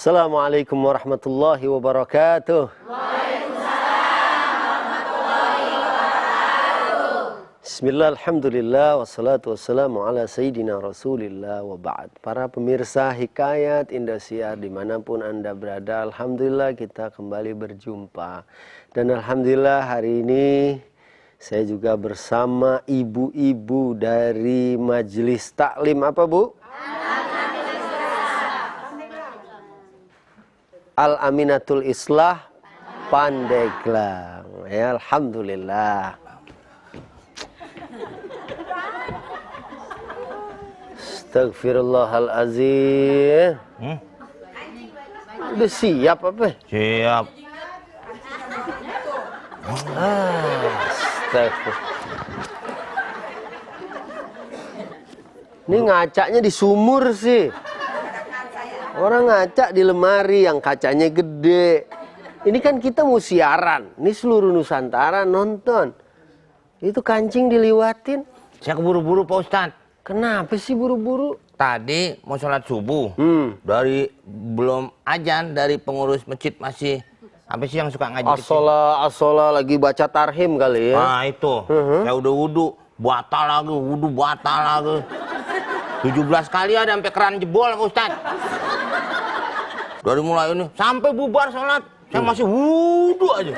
Assalamualaikum warahmatullahi wabarakatuh. Bismillah, alhamdulillah, wassalatu wassalamu ala sayyidina rasulillah wa ba'd. Para pemirsa Hikayat Indosiar dimanapun Anda berada, alhamdulillah kita kembali berjumpa. Dan alhamdulillah hari ini saya juga bersama ibu-ibu dari Majelis Taklim apa Bu? Al-Aminatul Islah Pandeglang. Ya, alhamdulillah. Astagfirullahalazim. Udah siap apa? Siap. Astagfirullah. Ini ngacaknya di sumur sih. Orang ngacak di lemari yang kacanya gede. Ini kan kita mau siaran. Ini seluruh Nusantara nonton. Itu kancing diliwatin. Saya keburu-buru Pak Ustadz. Kenapa sih buru-buru? Tadi mau sholat subuh. Dari belum azan dari pengurus masjid masih apa sih yang suka ngaji kecil? Asola lagi baca tarhim kali ya. Nah itu. Saya udah wudu. Batal lagi. Wudu batal lagi. 17 kali ada sampai keran jebol Pak Ustadz. Dari mulai ini sampai bubar sholat saya masih wudu aja.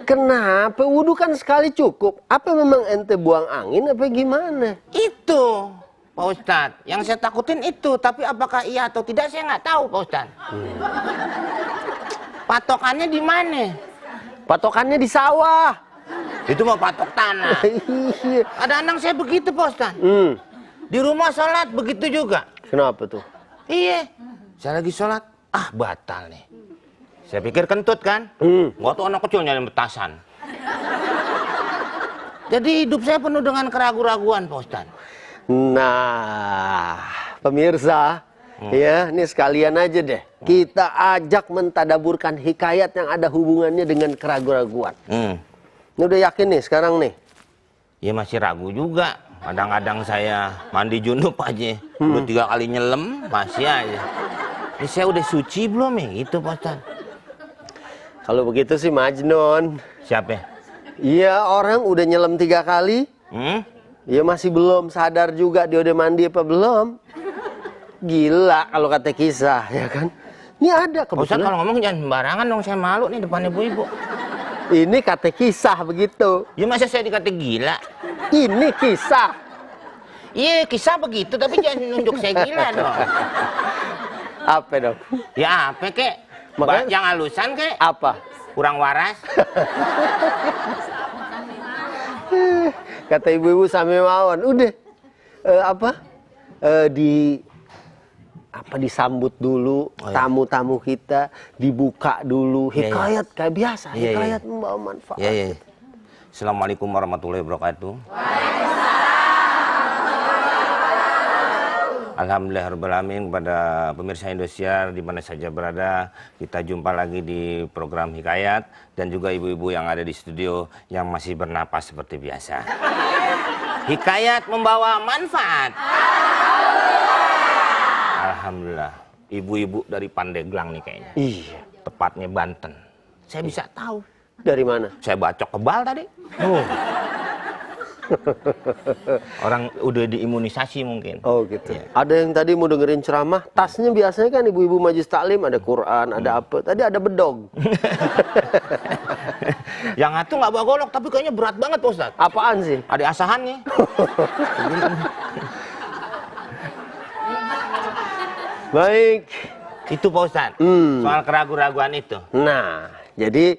Kenapa? Wudu kan sekali cukup. Apa memang ente buang angin apa gimana? Itu Pak Ustadz. Yang saya takutin itu. Tapi apakah iya atau tidak saya nggak tahu Pak Ustadz. Patokannya di mana? Patokannya di sawah. Itu mau patok tanah. Ada anak saya begitu Pak Ustadz. Di rumah sholat begitu juga. Kenapa tuh? Iya. Saya lagi sholat. Batal nih. Saya pikir kentut kan. Waktu anak kecil nyari petasan. Jadi hidup saya penuh dengan keraguan-raguan Pak Ustadz. Nah, pemirsa, ya, ini sekalian aja deh. Kita ajak mentadaburkan hikayat yang ada hubungannya dengan keraguan-raguan. Ini udah yakin nih sekarang nih? Ya masih ragu juga. Kadang-kadang saya mandi junub aja. Udah 3 kali nyelam, masih aja. Ini saya udah suci belum ya? Gitu Pak Ustadz. Kalau begitu sih Majnun. Siapa? Iya, orang udah nyelam 3 kali. Ya masih belum sadar juga dia udah mandi apa belum. Gila kalau kata kisah, ya kan? Ini ada kebetulan. Pak Ustadz kalau ngomong jangan sembarangan dong, saya malu nih depan ibu-ibu. Ini kata kisah begitu. Ya masa saya dikata gila? Ini kisah. Iya kisah begitu, tapi jangan nunjuk saya gila dong. Apa dong? Ya apa kek? Makanya... Yang halusan kek? Apa? Kurang waras. Kata ibu-ibu sampai mawon. Udah. Disambut dulu tamu-tamu kita, dibuka dulu hikayat kayak biasa, hikayat membawa manfaat. Assalamualaikum warahmatullahi wabarakatuh. Alhamdulillahirrahmanirrahim. Kepada pemirsa Indosiar di mana saja berada, kita jumpa lagi di program Hikayat dan juga ibu-ibu yang ada di studio yang masih bernapas seperti biasa. Hikayat membawa manfaat. Alhamdulillah, ibu-ibu dari Pandeglang nih kayaknya. Iya. Tepatnya Banten. Saya bisa tahu. Dari mana? Saya bacok kebal tadi. Orang udah diimunisasi mungkin. Oh gitu. Ya. Ada yang tadi mau dengerin ceramah, tasnya biasanya kan ibu-ibu Majelis Taklim ada Quran, ada apa? Tadi ada bedog. Yang satu nggak bawa golok, tapi kayaknya berat banget Pak Ustadz. Apaan sih? Ada asahannya. Baik. Itu Pak Ustadz, soal keraguan-raguan itu. Nah, jadi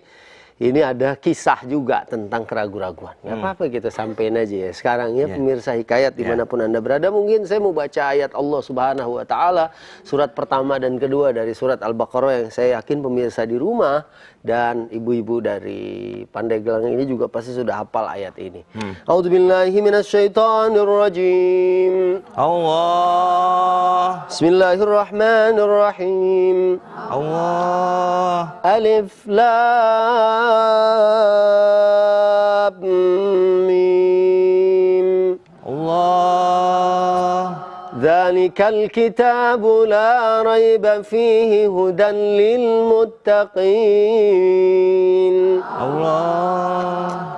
ini ada kisah juga tentang keraguan-raguan. Gak apa-apa kita sampein aja ya. Sekarang ya pemirsa Hikayat dimanapun Anda berada. Mungkin saya mau baca ayat Allah Subhanahu Wa Ta'ala. Surat pertama dan kedua dari surat Al-Baqarah yang saya yakin pemirsa di rumah. Dan ibu-ibu dari Pandeglang ini juga pasti sudah hafal ayat ini. A'udzubillahi minasyaitonirrajim. Allah. Bismillahirrahmanirrahim. Allah. Alif Lam Mim. Allah. Dzalikal kitabu la raiba fihi hudan lil muttaqin. Allah.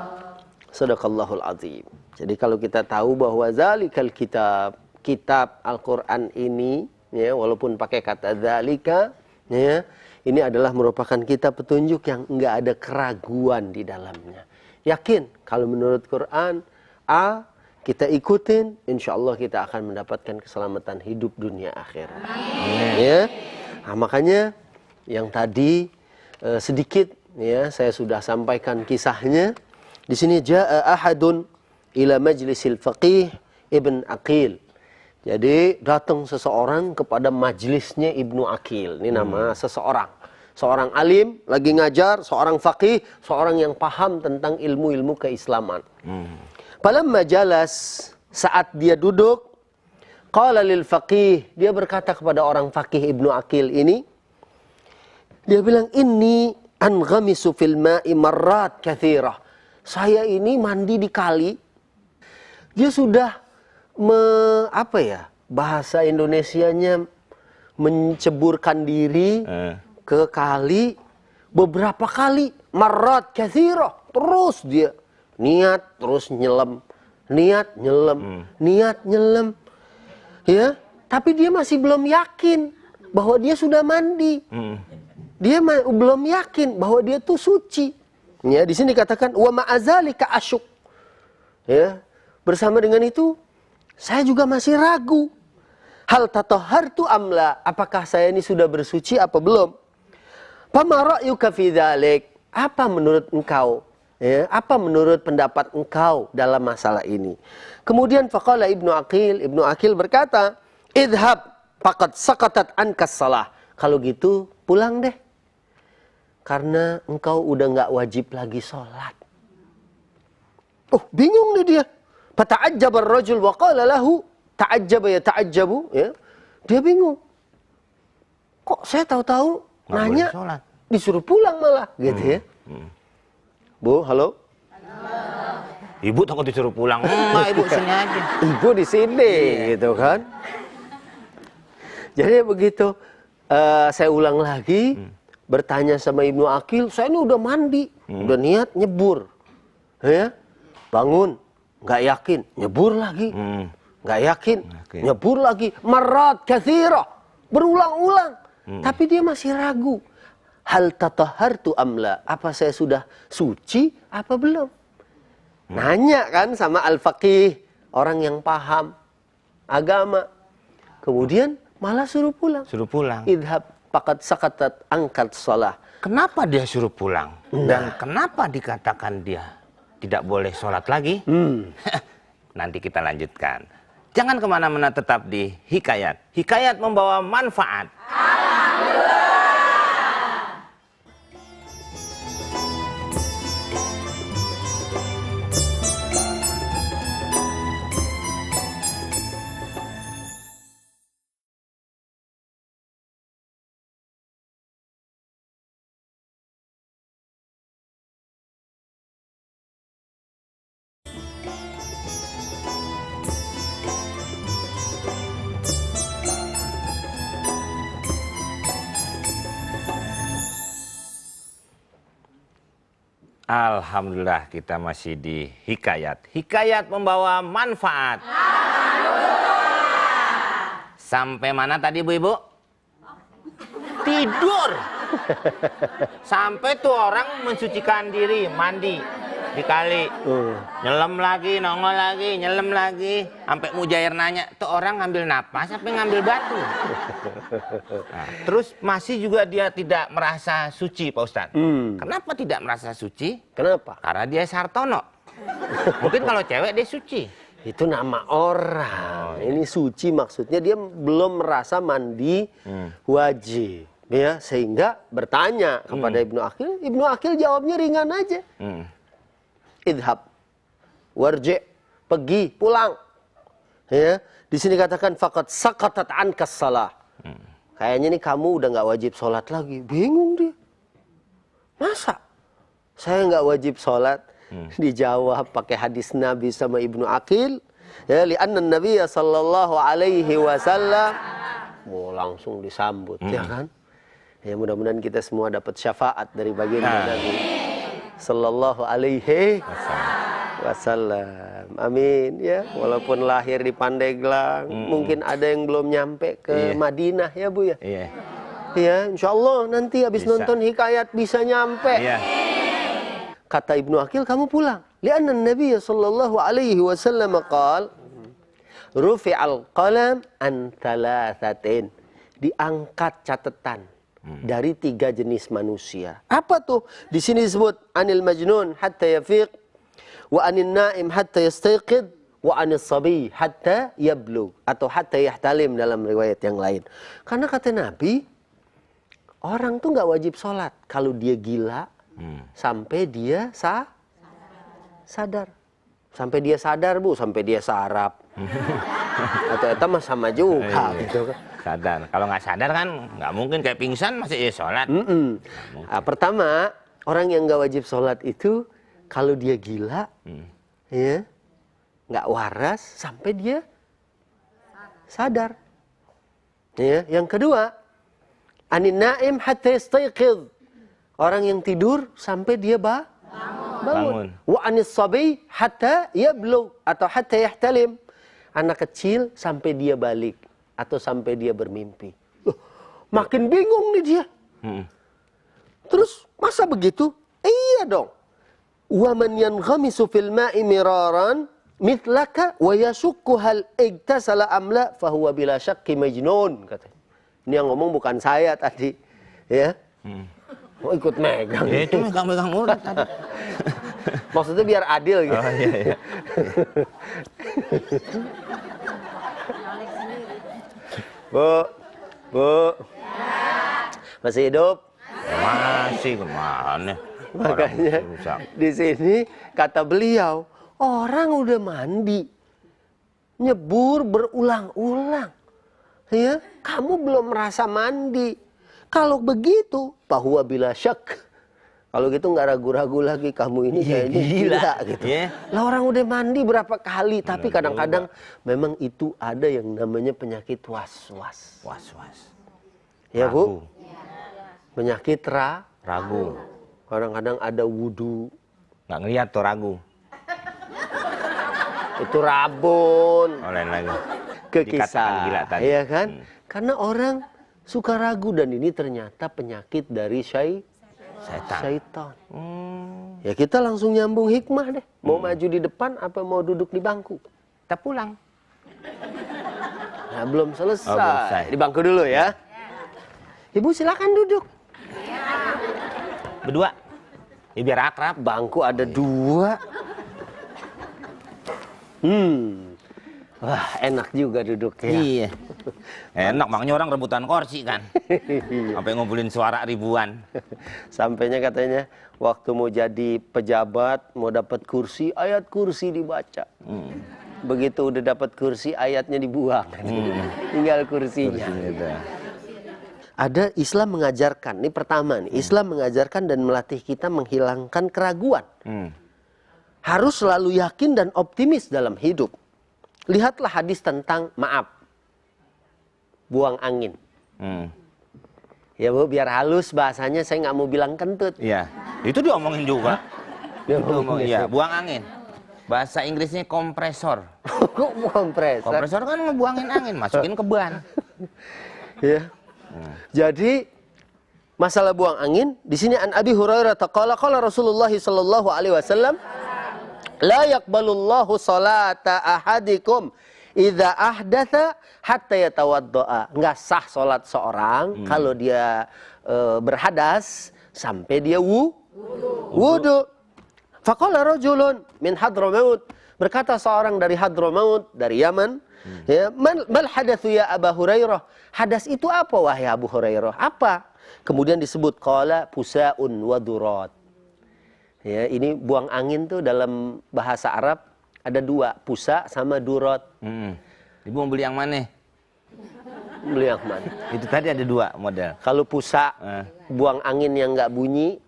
Sadaqallahul azim. Jadi kalau kita tahu bahwa zalikal kitab, kitab Al-Qur'an ini, ya, walaupun pakai kata zalika, ya, ini adalah merupakan kitab petunjuk yang enggak ada keraguan di dalamnya. Yakin kalau menurut Quran A, kita ikutin, insya Allah kita akan mendapatkan keselamatan hidup dunia akhirat. Ya. Nah, makanya yang tadi sedikit, ya, saya sudah sampaikan kisahnya. Di sini jaa ahadun ila majlisil faqih Ibn Aqil. Jadi datang seseorang kepada majlisnya Ibnu Aqil. Ini nama seseorang. Seorang alim lagi ngajar, seorang faqih, seorang yang paham tentang ilmu-ilmu keislaman. Falamma jalas, saat dia duduk, qala lil faqih, dia berkata kepada orang faqih Ibnu Aqil ini, dia bilang, inni anghamisu fil ma'i marrat katsirah. Saya ini mandi di kali. Dia sudah bahasa Indonesianya menceburkan diri ke kali beberapa kali, marrat katsirah. Terus dia niat, terus nyelam, niat, nyelam, niat, nyelam, ya. Tapi dia masih belum yakin bahwa dia sudah mandi. Dia belum yakin bahwa dia tuh suci. Ya, di sini dikatakan wa ma'azalika asyuk. Ya, bersama dengan itu saya juga masih ragu. Hal tatahhartu amla, apakah saya ini sudah bersuci apa belum? Fama ra'yuka fi dzalik? Apa menurut engkau? Ya, apa menurut pendapat engkau dalam masalah ini? Kemudian faqala Ibnu Aqil berkata, idhab faqad saqatat ankas salah. Kalau gitu pulang deh. Karena engkau udah nggak wajib lagi sholat. Oh, bingung nih dia. Fata'ajjaba ar-rajul wa qala lahu ta'ajjaba yata'ajjabu, ya. Dia bingung. Kok saya tahu-tahu nanya disuruh pulang malah gitu, ya. Bu, halo? Ibu takut disuruh pulang. Enggak, ibu sini aja. Ibu di sini, gitu kan. Jadi begitu, saya ulang lagi, bertanya sama Ibnu Aqil, saya ini udah mandi, udah niat nyebur. Ya, bangun, nggak yakin, nyebur lagi. Nggak yakin, nyebur lagi. Marrat katsirah, berulang-ulang. Tapi dia masih ragu. Hal tatahhartu amla, apa saya sudah suci apa belum? Nanya kan sama al-faqih, orang yang paham agama. Kemudian malah suruh pulang. Suruh pulang. Idhab faqad saqatat angkat shalah. Kenapa dia suruh pulang? Dan kenapa dikatakan dia tidak boleh sholat lagi? Nanti kita lanjutkan. Jangan kemana-mana, tetap di Hikayat. Hikayat membawa manfaat. Alhamdulillah, kita masih di Hikayat. Hikayat membawa manfaat. Sampai mana tadi Bu-Ibu? Tidur. Sampai tuh orang mensucikan diri, mandi di kali. Nyelam lagi, nongol lagi, nyelam lagi. Sampai Mujair nanya, tuh orang ngambil napas sampai ngambil batu. Nah, terus masih juga dia tidak merasa suci, Pak Ustadz. Kenapa tidak merasa suci? Kenapa? Karena dia Sartono. Mungkin kalau cewek dia suci. Itu nama orang. Ini suci maksudnya dia belum merasa mandi wajib. Ya, sehingga bertanya kepada Ibnu Aqil. Ibnu Aqil jawabnya ringan aja. Idhab, warji, pergi, pulang. Ya, di sini katakan faqad saqatat ankas salah. Kayaknya nih kamu udah nggak wajib sholat lagi. Bingung dia. Masa saya nggak wajib sholat? Dijawab pakai hadis Nabi sama Ibnu Aqil. Ya, li'anna Nabi sallallahu alaihi wasallam langsung disambut, ya kan? Ya, mudah-mudahan kita semua dapat syafaat dari baginda Nabi sallallahu alaihi wasallam. Amin ya. Walaupun lahir di Pandeglang, mungkin ada yang belum nyampe ke Madinah ya Bu ya. Iya. Ya, insyaallah nanti habis nonton Hikayat bisa nyampe. Iya. Kata Ibnu Aqil, kamu pulang. Lianna Nabi sallallahu alaihi wasallam qala rufi'al qalam an thalathatin. Diangkat catatan dari 3 jenis manusia. Apa tuh? Di sini disebut anil majnun hatta yafiq, wa anil naim hatta yastayqid, wa anil sabi hatta yablugh, atau hatta yahtalim dalam riwayat yang lain. Karena kata Nabi, orang tuh nggak wajib sholat kalau dia gila sampai dia sadar. Sampai dia sadar Bu, sampai dia sarap. Atau eta mah sama juga gitu kan. Sadar. Kalau nggak sadar kan nggak mungkin kayak pingsan masih sholat. Nah, pertama, orang yang nggak wajib sholat itu kalau dia gila, ya, nggak waras sampai dia sadar. Ya, yang kedua, anin naim hatta yastayqidh. Orang yang tidur sampai dia bangun. Wa anis sabi hatta yablugh, atau hatta yahtalim. Anak kecil sampai dia balik atau sampai dia bermimpi. Makin bingung nih dia. Terus masa begitu? Iya dong. Wa man yanghamisu fil ma'i miraran mithlaka wa yashukku hal igtasala amla fahuwa bila syakki majnun, katanya. Ini yang ngomong bukan saya tadi, ya. Mau ikut megang. Ya, itu megang-megang mulut tadi. Maksudnya biar adil gitu. Oh iya, iya. Bu. Masih hidup? Masih kemana? Makanya di sini kata beliau, orang udah mandi, nyebur berulang-ulang, ya, kamu belum merasa mandi. Kalau begitu, bahwa bila syak, kalau gitu nggak ragu-ragu lagi kamu ini kayaknya gila gitu. Lah orang udah mandi berapa kali, tapi kadang-kadang memang itu ada yang namanya penyakit was-was. Ya Bu, penyakit ragu. Kadang-kadang ada wudu. Nggak ngeliat tuh ragu. Itu rabun. Lain lagi. Kekisah. Gila tadi. Iya kan? Karena orang suka ragu, dan ini ternyata penyakit dari syaitan. Ya kita langsung nyambung hikmah deh. Mau maju di depan apa mau duduk di bangku? Kita pulang. Nah, belum selesai. Belum selesai. Di bangku dulu ya. Ibu silakan duduk. Berdua. Ya biar akrab. Bangku ada 2. Wah, enak juga duduknya. Iya. Enak, makanya orang rebutan kursi kan. Sampai ngumpulin suara ribuan. Sampainya katanya waktu mau jadi pejabat, mau dapat kursi, ayat kursi dibaca. Begitu udah dapat kursi, ayatnya dibuang. Tinggal kursinya. Ada Islam mengajarkan, ini pertama nih, Islam mengajarkan dan melatih kita menghilangkan keraguan. Harus selalu yakin dan optimis dalam hidup. Lihatlah hadis tentang maaf, buang angin. Ya Bu, biar halus bahasanya, saya nggak mau bilang kentut. Iya, itu diomongin juga. Iya, buang angin. Bahasa Inggrisnya kompresor. Kompresor. Kompresor kan ngebuangin angin, masukin ke ban. Ya. Jadi masalah buang angin di sini an Abi Hurairah qala qala Rasulullah sallallahu alaihi wasallam la yaqbalullahu salata ahadikum idza ahdatsa hatta yatawaddaa. Enggak sah salat seorang kalau dia berhadas sampai dia wudu. Faqala rajulun min Hadramaut, berkata seorang dari Hadramaut, dari Yaman, ya, mal hadatsu ya Abu Hurairah? Hadas itu apa wahai Abu Hurairah? Apa? Kemudian disebut qala pusaun wa durat. Ya, ini buang angin tuh dalam bahasa Arab ada 2, pusa sama durat. Ibu mau beli yang mana? Beli yang mana? Itu tadi ada 2 model. Kalau pusa buang angin yang nggak bunyi.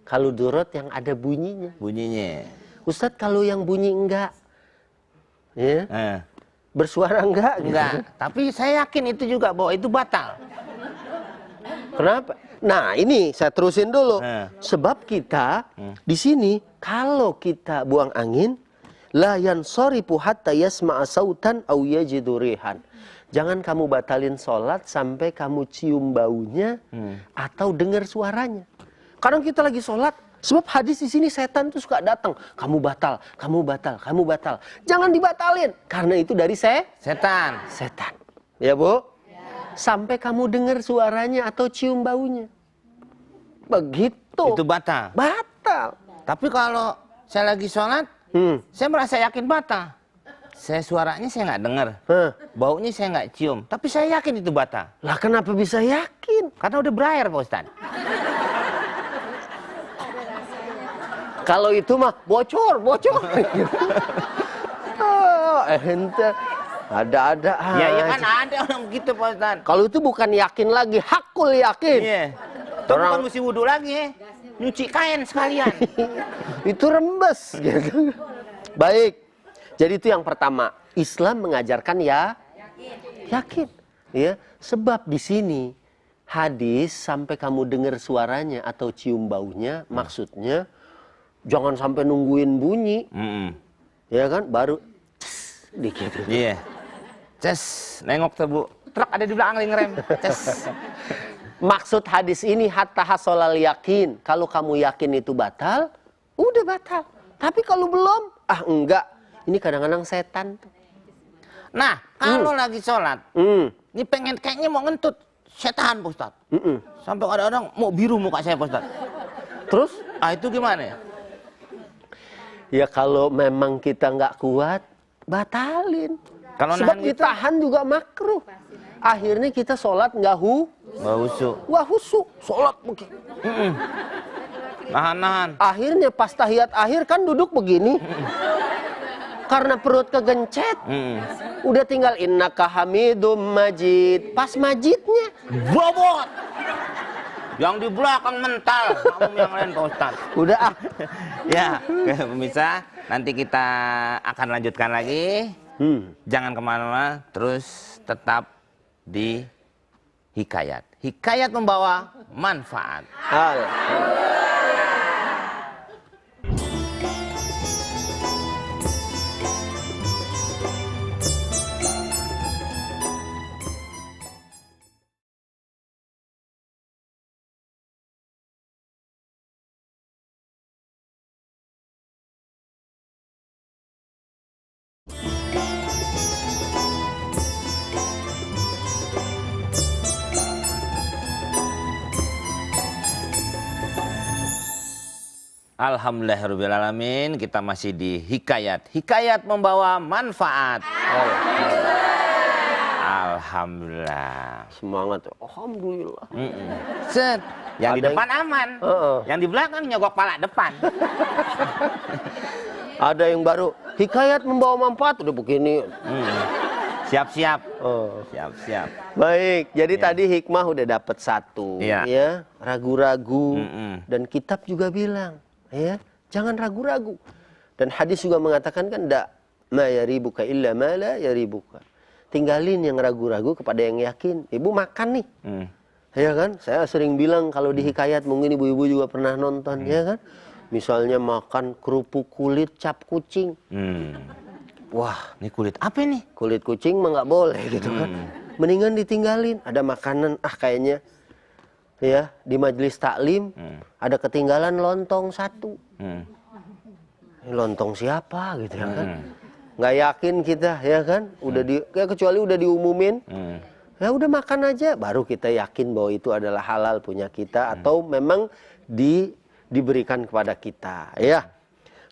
Kalau durat yang ada bunyinya. Bunyinya. Ustadz, kalau yang bunyi enggak, ya. Bersuara enggak? Gitu. Enggak. Tapi saya yakin itu juga bahwa itu batal. Kenapa? Nah, ini saya terusin dulu. Sebab kita di sini kalau kita buang angin, la yansarifu hatta yasma'a sautan aw yajidu rihan. Jangan kamu batalin sholat sampai kamu cium baunya atau dengar suaranya. Kadang kita lagi sholat, sebab hadis di sini setan tuh suka datang. Kamu batal, kamu batal, kamu batal. Jangan dibatalin, karena itu dari setan. Setan. Ya, Bu? Sampai kamu dengar suaranya atau cium baunya. Begitu. Itu batal. Batal. Tapi kalau saya lagi sholat, saya merasa yakin batal. Suaranya saya nggak dengar, baunya saya nggak cium. Tapi saya yakin itu batal. Lah kenapa bisa yakin? Karena udah berair, Pak Ustadz. Kalau itu mah bocor. Ente ada-ada Ya kan ada orang begitu, Pak Ustadz. Kalau itu bukan yakin lagi, hakul yakin. Iya. Itu bukan mesti wudhu lagi ya. Nyuci kain sekalian. Itu rembes gitu. Baik. Jadi itu yang pertama, Islam mengajarkan yakin. Ya, sebab di sini hadis sampai kamu dengar suaranya atau cium baunya, maksudnya jangan sampai nungguin bunyi. Ya kan, baru dikit. Iya. Ces, nengok tuh Bu. Truk ada di belakang lagi ngerem. Ces. Maksud hadis ini hatta hasolal yakin. Kalau kamu yakin itu batal, udah batal. Tapi kalau belum, enggak. Ini kadang-kadang setan tuh. Nah, kalau lagi sholat, ini pengen kayaknya mau ngentut setan, Pak Ustadz. Sampai kadang-kadang mau biru muka saya, Pak Ustadz. Terus? Itu gimana ya? Ya kalau memang kita nggak kuat, batalin. Kalau sebab gitu, ditahan juga makruh. Akhirnya kita sholat nggak husu. Sholat begini. Nahan. Akhirnya pas tahiyat akhir kan duduk begini. Karena perut kegencet. Udah tinggal innaka hamidum majid. Pas majidnya bobot. Yang di belakang mental. Kamu yang lain, Pak Ustadz. Udah Ya, pemirsa, nanti kita akan lanjutkan lagi. Jangan kemana-mana, terus tetap di Hikayat. Hikayat membawa manfaat. Alhamdulillahirrahmanirrahim. Kita masih di Hikayat. Hikayat membawa manfaat. Alhamdulillah. Semangat. Alhamdulillah. Set. Yang di depan aman. Yang di belakang nyogok pala depan. Ada yang baru. Hikayat membawa manfaat. Udah begini. Siap-siap. Siap-siap. Baik, jadi tadi hikmah udah dapat satu, ya. Ragu-ragu. Dan kitab juga bilang, ya, jangan ragu-ragu. Dan hadis juga mengatakan kan, enggak ma yaribuka illa ma la yaribuka. Tinggalin yang ragu-ragu kepada yang yakin. Ibu makan nih. Ya kan? Saya sering bilang kalau di Hikayat, mungkin ibu-ibu juga pernah nonton, ya kan? Misalnya makan kerupuk kulit cap kucing. Wah, ini kulit apa nih? Kulit kucing mah nggak boleh gitu kan. Mendingan ditinggalin. Ada makanan, kayaknya ya di majelis taklim ada ketinggalan lontong satu. Lontong siapa gitu ya kan? Nggak yakin kita ya kan? Udah kecuali udah diumumin. Ya udah makan aja, baru kita yakin bahwa itu adalah halal punya kita atau memang diberikan kepada kita. Ya.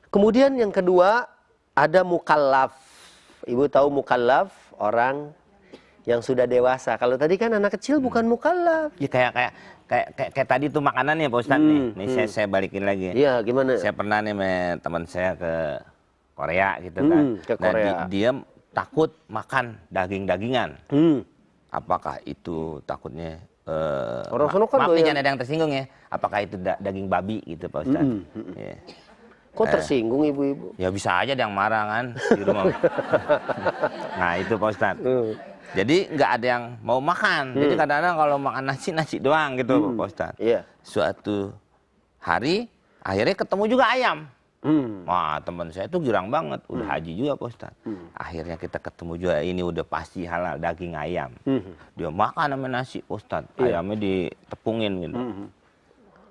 Kemudian yang kedua, ada mukallaf. Ibu tahu mukallaf, orang yang sudah dewasa. Kalau tadi kan anak kecil bukan mukallaf. Ya kayak tadi tuh makanannya Pak Ustadz nih. Nih saya balikin lagi. Iya, gimana? Saya pernah nih sama teman saya ke Korea gitu kan. Ke Korea. Dia takut makan daging-dagingan. Apakah itu takutnya orang sono kan maaf nih, jangan ada yang tersinggung ya. Apakah itu daging babi gitu Pak Ustadz? Kok tersinggung ibu-ibu? Ya bisa aja ada yang marah kan di rumah. Nah itu Pak Ustadz. Jadi nggak ada yang mau makan. Jadi kadang-kadang kalau makan nasi doang gitu Pak Ustadz. Iya. Suatu hari akhirnya ketemu juga ayam. Hmm. Wah teman saya tuh girang banget. Udah haji juga Pak Ustadz. Akhirnya kita ketemu juga ini udah pasti halal daging ayam. Dia makan sama nasi Pak Ustadz. Ayamnya ditepungin gitu.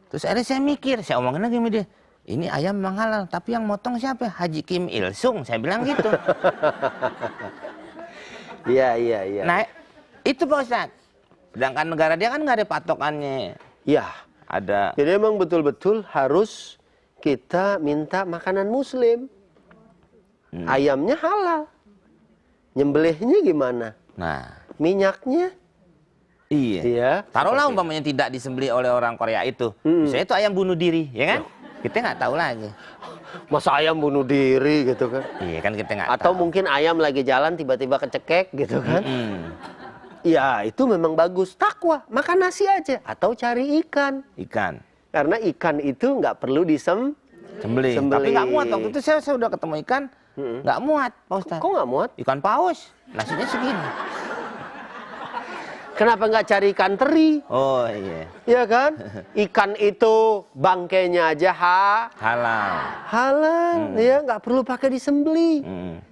Terus akhirnya saya mikir, saya omongin lagi sama dia. Ini ayam memang halal, tapi yang motong siapa? Haji Kim Il Sung, saya bilang gitu. Iya. Nah, itu Pak Ustadz. Sedangkan negara dia kan nggak ada patokannya. Iya. Ada. Jadi emang betul-betul harus kita minta makanan muslim. Ayamnya halal. Nyembelihnya gimana? Nah, Minyaknya? iya. Iya. Taruhlah umpamanya tidak disembelih oleh orang Korea itu. Misalnya itu ayam bunuh diri, ya kan? Kita nggak tahu lagi. Masa ayam bunuh diri gitu kan? Iya kan kita nggak Atau tahu. mungkin ayam lagi jalan tiba-tiba kecekek gitu kan? Ya itu memang bagus. Takwa, makan nasi aja. Atau cari ikan. Ikan. Karena ikan itu nggak perlu Sembelih. Tapi nggak muat. Waktu itu saya udah ketemu ikan, nggak muat Pak Ustadz. Kok nggak muat? Ikan paus, nasinya segini. Kenapa nggak cari ikan teri? Oh iya. Ya kan? Ikan itu bangkainya aja Halal. halal, ya nggak perlu pakai disembelih.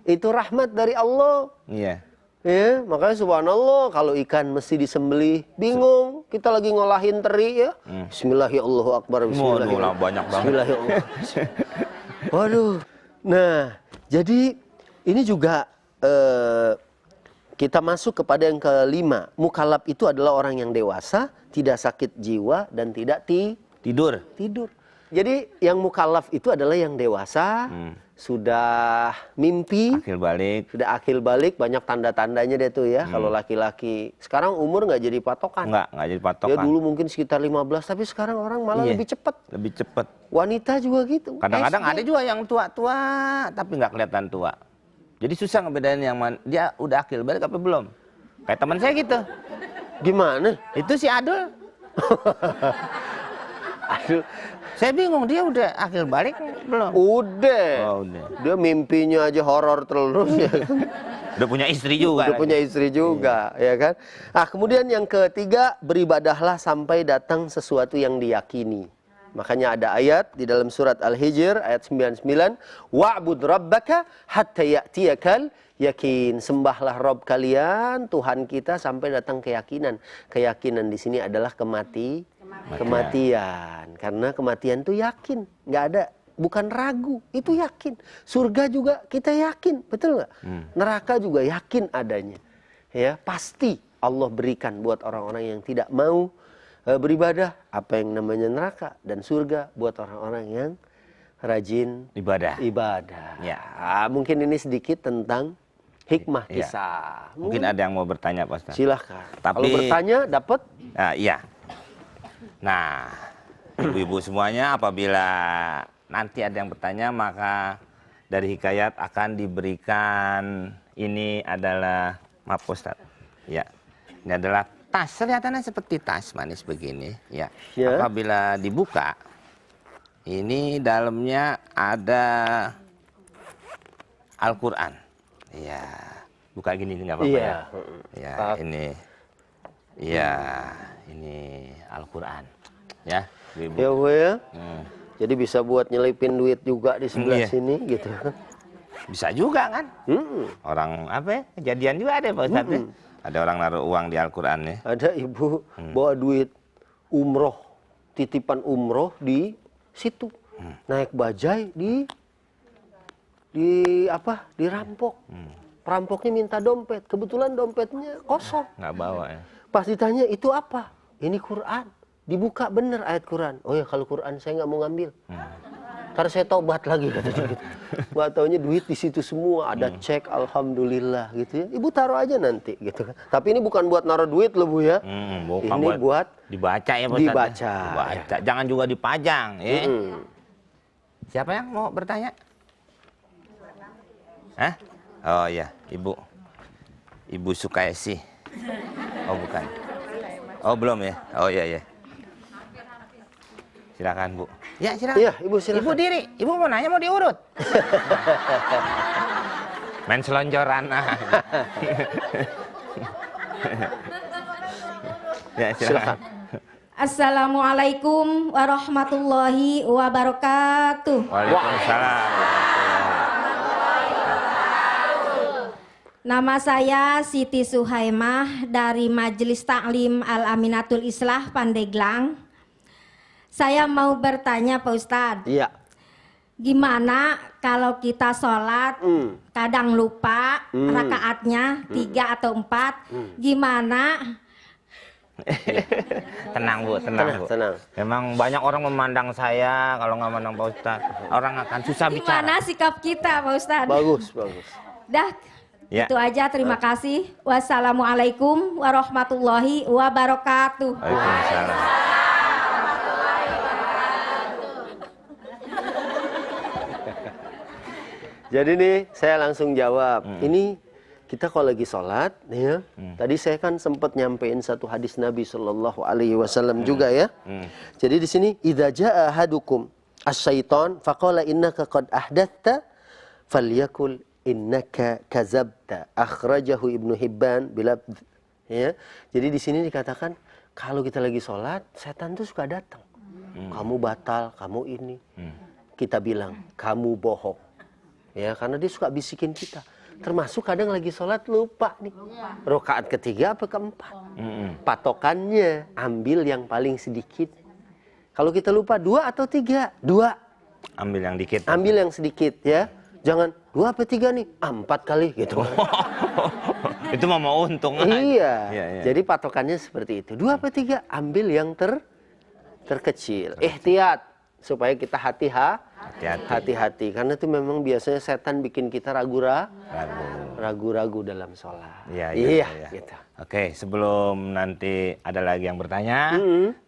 Itu rahmat dari Allah. Iya. Ya, makanya subhanallah kalau ikan mesti disembelih, bingung. Kita lagi ngolahin teri ya. Bismillahirrahmanirrahim. Waduh, banyak banget. Bismillahirrahmanirrahim. Waduh. Nah, jadi ini juga kita masuk kepada yang kelima. Mukallaf itu adalah orang yang dewasa, tidak sakit jiwa dan tidak Tidur. Jadi yang mukallaf itu adalah yang dewasa, sudah mimpi, sudah akil balik, banyak tanda-tandanya deh tuh ya. Kalau laki-laki sekarang umur nggak jadi patokan. Nggak jadi patokan. Ya dulu mungkin sekitar 15, tapi sekarang orang malah lebih cepat. Lebih cepat. Wanita juga gitu. Kadang-kadang SD. ada juga yang tua-tua tapi nggak kelihatan tua. Jadi susah ngebedain yang mana dia udah akil balik apa belum. Kayak teman saya gitu. Gimana? Itu si Adul. Aduh, Saya bingung dia udah akil balik belum? udah. Oh, udah. Dia mimpinya aja horor terus ya. Udah punya istri juga. Udah punya istri juga, ya kan? Ah, kemudian yang ketiga, beribadahlah sampai datang sesuatu yang diyakini. Makanya ada ayat di dalam surat Al-Hijr ayat 99, wa'bud rabbaka hatta ya'tiyakal yakin. Sembahlah Rabb kalian, Tuhan kita sampai datang keyakinan. Keyakinan di sini adalah kematian. Karena kematian itu yakin, nggak ada, bukan ragu, itu yakin. Surga juga kita yakin, betul nggak? Neraka juga yakin adanya. Ya, pasti Allah berikan buat orang-orang yang tidak mau beribadah apa yang namanya neraka, dan surga buat orang-orang yang rajin Ibadah. Ya, mungkin ini sedikit tentang hikmah Ya. kisah. Mungkin ada yang mau bertanya Pak Ustaz. Silahkan. Tapi- Kalau bertanya dapat. Iya. Nah, ibu-ibu semuanya apabila nanti ada yang bertanya maka dari Hikayat akan diberikan ini adalah maaf Ustaz. Ya. Ini adalah tas, kelihatannya seperti tas manis begini, ya. Ya. Apabila dibuka ini dalamnya ada Al-Qur'an. Ya. Buka gini nggak apa-apa ya. Ya, ini. Ya, ini Al-Qur'an. Ya, Ibu. Ya, Bu ya. Jadi bisa buat nyelipin duit juga di sebelah Iya. sini gitu. Bisa juga kan? Orang apa ya? Kejadian juga ada Pak Ustadz ya? Ada orang naruh uang di Al-Qur'an ya. Ada ibu bawa duit umroh, titipan umroh di situ. Naik bajai dirampok. Perampoknya minta dompet. Kebetulan dompetnya kosong. Nggak bawa ya. Pas ditanya itu apa? Ini Quran. Dibuka bener ayat Quran. Oh ya kalau Quran saya nggak mau ngambil. Ntar saya tobat lagi katanya gitu. Nggak taunya duit di situ semua. Ada cek alhamdulillah gitu ya. Ibu taruh aja nanti gitu kan. Tapi ini bukan buat naruh duit loh Bu ya. Bukan Ini buat dibaca ya Pak Ustadz. dibaca. Dibaca. Jangan juga dipajang ya. Siapa yang mau bertanya? Hah? Oh iya, Ibu. Ibu Sukaisi. Oh bukan. Oh belum ya? Oh iya iya. Silakan Bu. Ya silakan. Iya, Ibu silakan. Ibu diri. Ibu mau nanya mau diurut. Main selonjoran. Ya silakan. Assalamualaikum warahmatullahi wabarakatuh. Waalaikumsalam. Nama saya Siti Suhaimah dari Majelis Taklim Al-Aminatul Islah Pandeglang. Saya mau bertanya Pak Ustadz, Iya. gimana kalau kita sholat kadang lupa rakaatnya 3 atau 4, gimana? Tenang Bu, tenang Bu. Tenang. Memang banyak orang memandang saya kalau nggak memandang Pak Ustadz, orang akan susah bicara. Gimana sikap kita Pak Ustadz? Bagus, bagus. Dah, Ya. itu aja, terima kasih. Wassalamualaikum warahmatullahi wabarakatuh. Waalaikumsalam. Jadi nih saya langsung jawab. Ini kita kalau lagi sholat, ya. Tadi saya kan sempat nyampein satu hadis Nabi Shallallahu Alaihi Wasallam juga ya. Jadi di sini, idza jaa ahadukum asyaiton faqala innaka qad ahdatha falyakul innaka kazabta. Akhrajahu Ibnu Hibban bilabd. Ya. Jadi di sini dikatakan kalau kita lagi sholat, setan tuh suka datang. Kamu batal, kamu ini. Kita bilang kamu bohong. Ya, karena dia suka bisikin kita. Termasuk kadang lagi sholat lupa nih. Rakaat ketiga apa keempat. Patokannya ambil yang paling sedikit. Kalau kita lupa 2 atau 3, 2. Ambil yang dikit. Ambil yang sedikit ya. Jangan 2 apa 3 nih, 4 kali gitu. Itu mau untung. Iya. Iya. Jadi patokannya seperti itu. 2 apa 3, ambil yang terkecil. Ihtiyat supaya kita hati-hati. Karena itu memang biasanya setan bikin kita ragu-ragu dalam sholat. Iya. Gitu. Oke, sebelum nanti ada lagi yang bertanya,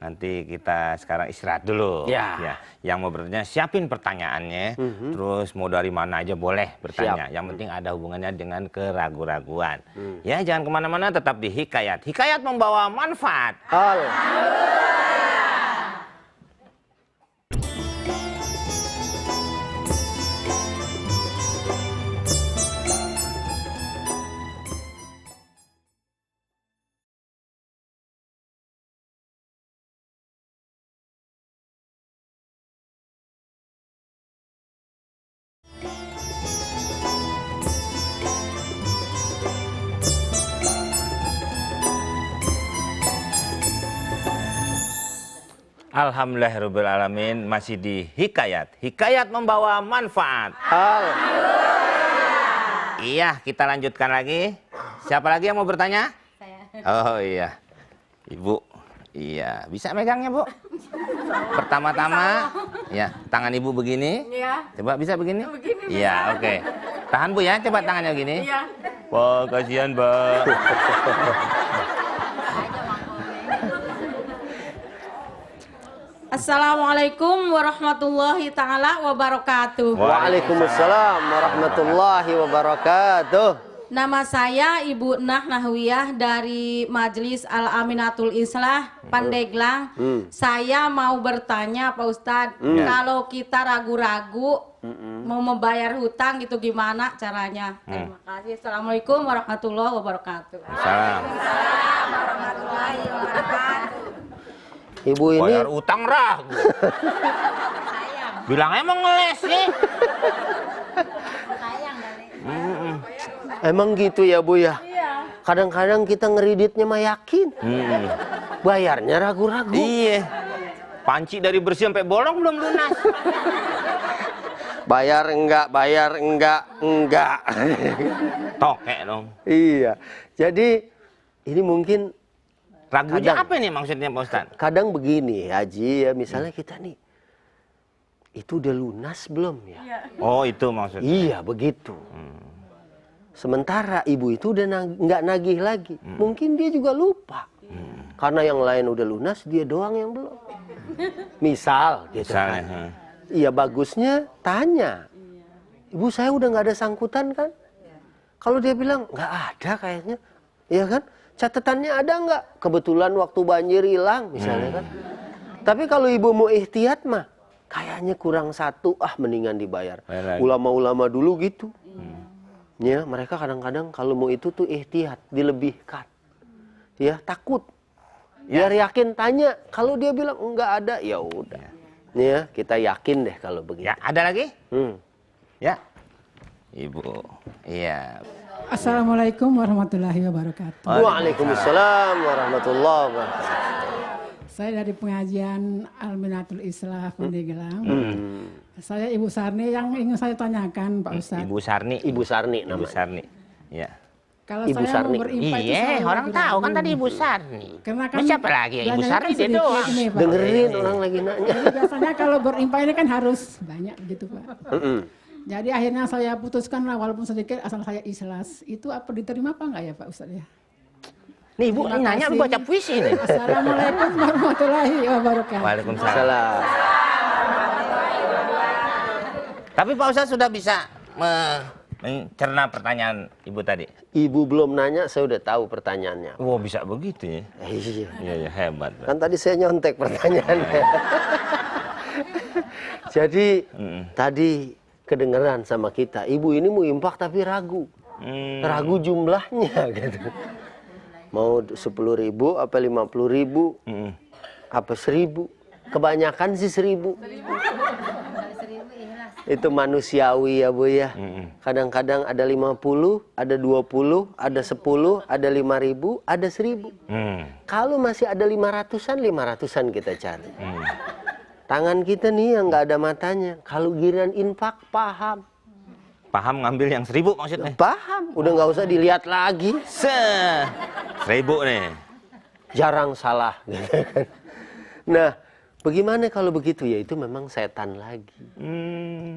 nanti kita sekarang istirahat dulu. Ya. Yang mau bertanya, siapin pertanyaannya, terus mau dari mana aja boleh bertanya. Yang penting ada hubungannya dengan keraguan-raguan. Ya, jangan kemana-mana, tetap di Hikayat. Hikayat membawa manfaat. Alhamdulillahirrahmanirrahim, masih di Hikayat. Hikayat membawa manfaat. Iya, kita lanjutkan lagi. Siapa lagi yang mau bertanya? Saya. Oh iya, Ibu. Iya, bisa megangnya Bu? Pertama-tama, ya tangan Ibu begini. Iya. Coba bisa begini? Begini, Iya, oke. Tahan Bu ya, coba tangannya begini. Iya. Wah, kasihan Mbak. Assalamualaikum warahmatullahi ta'ala wabarakatuh. Waalaikumsalam warahmatullahi wabarakatuh. Nama saya Ibu Nah Nahwiyah dari Majelis Al-Aminatul Islah Pandeglang. Saya mau bertanya Pak Ustadz, kalau kita ragu-ragu mau membayar hutang itu gimana caranya? Terima kasih. Assalamualaikum warahmatullahi wabarakatuh. Salam. Warahmatullahi wabarakatuh. Ibu ini Bayar utang ragu. Bilang emang ngeles sih. emang gitu ya Bu ya. Kadang-kadang kita ngeriditnya mah yakin, bayarnya ragu-ragu. Iya. Panci dari bersih sampai bolong belum lunas. Bayar enggak. Toke dong. Iya. Jadi ini mungkin Ragunya Kadang. apa nih maksudnya Pak Ustadz? kadang begini Haji ya, misalnya kita nih itu udah lunas belum ya? Oh itu maksudnya. Iya begitu. Sementara ibu itu udah nggak nagih lagi. Mungkin dia juga lupa. Karena yang lain udah lunas, dia doang yang belum. Misal gitu Misalnya, kan. Iya bagusnya tanya. Ibu saya udah nggak ada sangkutan kan? Kalau dia bilang nggak ada kayaknya, iya kan? Catatannya ada nggak? Kebetulan waktu banjir hilang misalnya kan. Tapi kalau ibu mau ihtiyat mah, kayaknya kurang satu, mendingan dibayar. Ulama-ulama dulu gitu. Ya, mereka kadang-kadang kalau mau itu tuh ihtiyat, dilebihkan. Ya, takut. Biar yakin, tanya. Kalau dia bilang enggak ada, ya udah. Ya, kita yakin deh kalau begitu. Ya, ada lagi? Ya. Ibu. Iya. Assalamualaikum warahmatullahi wabarakatuh. Waalaikumsalam warahmatullahi wabarakatuh. Saya dari pengajian Al-Aminatul Islah Pandeglang. Saya Ibu Sarni yang ingin saya tanyakan, Pak Ustadz. Ibu Sarni. Ibu Sarni namanya. Ibu Sarni. Ya. Kalau Ibu saya Sarni. mau berinfak itu Iya, selalu orang tahu kan ragu-ragu. tadi Ibu Sarni. Karena kan Siapa lagi ya? Ibu belanjanya Sarni kan dia sedikit doang. ini, Pak. Dengerin orang lagi nanya. Jadi biasanya kalau berinfak ini kan harus banyak gitu, Pak. Jadi akhirnya saya putuskan lah, walaupun sedikit asal saya ikhlas. Itu apa diterima apa enggak ya Pak Ustadz ya? Nih Ibu Terima nanya kasih. baca puisi nih. Assalamualaikum warahmatullahi wabarakatuh. Waalaikumsalam. Salah. Tapi Pak Ustadz sudah bisa mencerna pertanyaan Ibu tadi. Ibu belum nanya, saya udah tahu pertanyaannya. Wah, bisa begitu ya? Iya. Iya, hebat. Kan tadi saya nyontek pertanyaannya. Jadi tadi kedengeran sama kita, ibu ini mau impak tapi ragu. Ragu jumlahnya gitu. Mau 10.000 apa 50.000 apa 1.000. Kebanyakan sih 1.000. Itu manusiawi ya Bu ya. Kadang-kadang ada 50, ada 20, ada 10, ada 5.000, ada 1.000. Kalau masih ada 500-an kita cari. Tangan kita nih yang nggak ada matanya. Kalau giliran infak, paham. Paham ngambil yang 1.000 maksudnya? Paham. Udah nggak usah dilihat lagi. 1.000 nih. Jarang salah. Gitu kan. Nah, bagaimana kalau begitu? Ya itu memang setan lagi.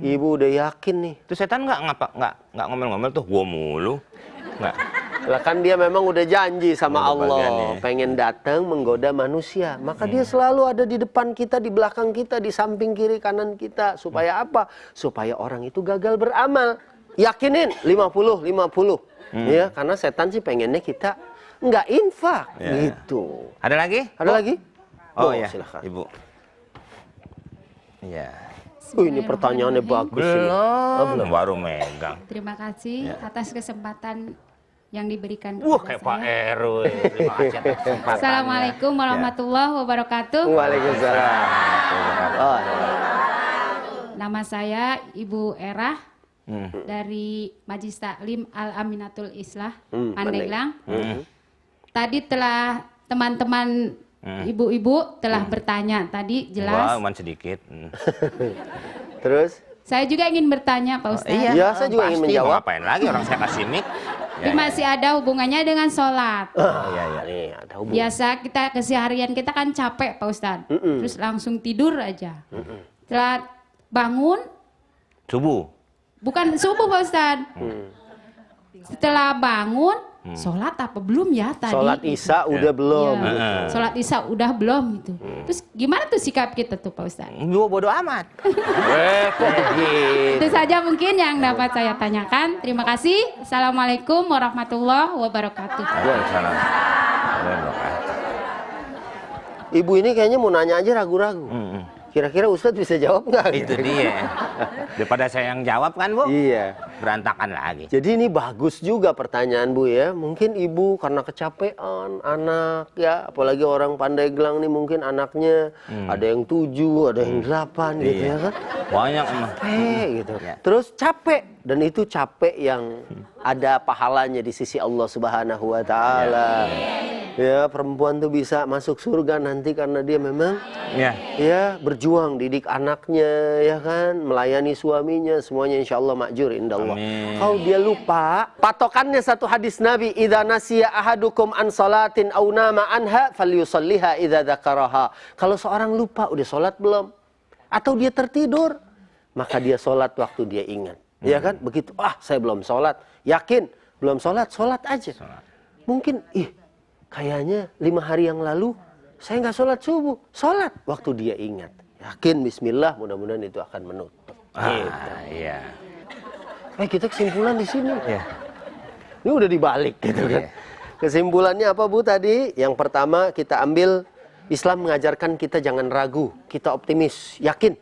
Ibu udah yakin nih. Itu setan nggak ngomel-ngomel tuh, gua mulu. Nggak. Lah kan dia memang udah janji sama Udah Allah. bagiannya. Pengen datang menggoda manusia. Maka dia selalu ada di depan kita, di belakang kita, di samping kiri kanan kita. Supaya apa? Supaya orang itu gagal beramal. Yakinin 50-50. Ya, karena setan sih pengennya kita nggak infak. Ya. Gitu. Ada lagi? Ada lagi? Oh, Boleh, iya, silakan. Ibu. Iya. Ini pertanyaannya bagus. ini. Belum. Baru megang. Terima kasih atas kesempatan yang diberikan Kayak kepada Pak saya. Heru. Terima kasih atas kesempatannya. Assalamualaikum warahmatullahi wabarakatuh. Waalaikumsalam. Oh, Nama saya Ibu Erah dari Majelis Taklim Al-Aminatul Islah Pandeglang. Tadi telah teman-teman ibu-ibu telah bertanya tadi Wah, jelas. cuman sedikit. Terus? Saya juga ingin bertanya Pak Ustadz. Iya, saya juga ingin Pasti, menjawab. mau ngapain lagi orang saya kasih mic. Ini masih ada hubungannya dengan sholat. Iya. Nih, ada hubungan. Biasa kita keseharian kita kan capek Pak Ustadz. Terus langsung tidur aja. Setelah bangun, Subuh. bukan subuh Pak Ustadz. Setelah bangun, sholat apa belum ya tadi? Sholat Isya udah belum? Iya. Gitu. Sholat Isya udah belum gitu. Terus gimana tuh sikap kita tuh Pak Ustadz? Gua bodo amat. Kok begitu? Itu saja mungkin yang dapat saya tanyakan. Terima kasih. Assalamualaikum warahmatullahi wabarakatuh. Waalaikumsalam. Ibu ini kayaknya mau nanya aja ragu-ragu. Kira-kira Ustadz bisa jawab nggak? Itu dia. Daripada saya yang jawab kan, Bu? Iya. Berantakan lagi. Jadi ini bagus juga pertanyaan Bu ya. Mungkin ibu karena kecapean, anak ya. Apalagi orang Pandeglang nih mungkin anaknya ada yang 7, ada yang 8 gitu ya kan. Banyak emang. Gitu. Ya. Terus capek. Dan itu capek yang ada pahalanya di sisi Allah Subhanahu wa Ta'ala. Ya, perempuan tuh bisa masuk surga nanti karena dia memang ya berjuang didik anaknya ya kan, melayani suaminya, semuanya insya Allah makjur indallah. Kalau dia lupa, patokannya satu hadis Nabi, idza nasiya ahadukum an salatin aw nama anha falyusalliha idza dzakaraha. Kalau seorang lupa udah salat belum atau dia tertidur, maka dia salat waktu dia ingat. Ya kan? Begitu, saya belum sholat. Yakin? Belum sholat, sholat aja. Mungkin, kayaknya 5 hari yang lalu, saya nggak sholat subuh. Sholat waktu dia ingat. Yakin, bismillah, mudah-mudahan itu akan menutup. Iya. Kita kesimpulan di sini. Iya. Ini udah dibalik gitu kan. Kesimpulannya apa Bu tadi? Yang pertama kita ambil Islam mengajarkan kita jangan ragu, kita optimis, yakin.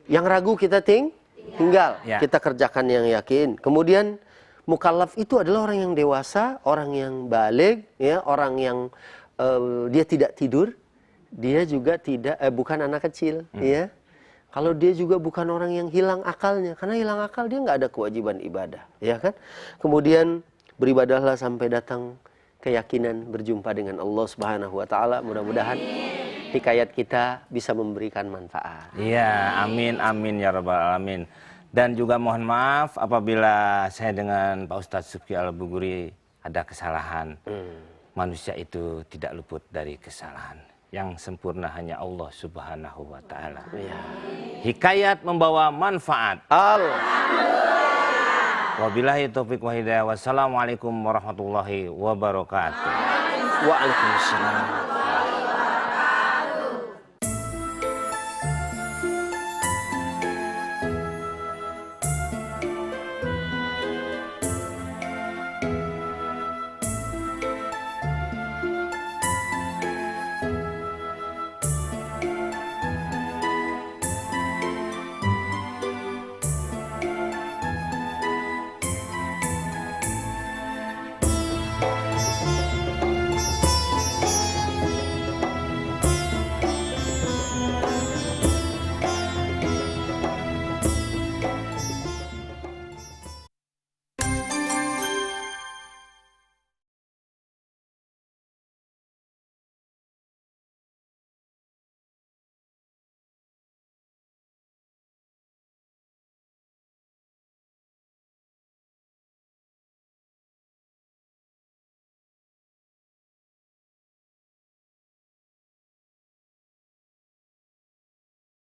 Yang ragu kita tinggal, Ya. kita kerjakan yang yakin. Kemudian mukallaf itu adalah orang yang dewasa, orang yang baligh, ya, orang yang dia tidak tidur, dia juga bukan anak kecil, ya. Kalau dia juga bukan orang yang hilang akalnya, karena hilang akal dia nggak ada kewajiban ibadah, ya kan? Kemudian beribadahlah sampai datang keyakinan berjumpa dengan Allah Subhanahu wa taala. Mudah-mudahan hikayat kita bisa memberikan manfaat. Iya, amin amin ya rabbal alamin. Dan juga mohon maaf apabila saya dengan Pak Ustadz Subki Al-Buguri ada kesalahan. Manusia itu tidak luput dari kesalahan. Yang sempurna hanya Allah Subhanahu wa taala. Hikayat membawa manfaat. Wabillahi taufiq wa hidayah. Wassalamualaikum warahmatullahi wabarakatuh. Waalaikumsalam.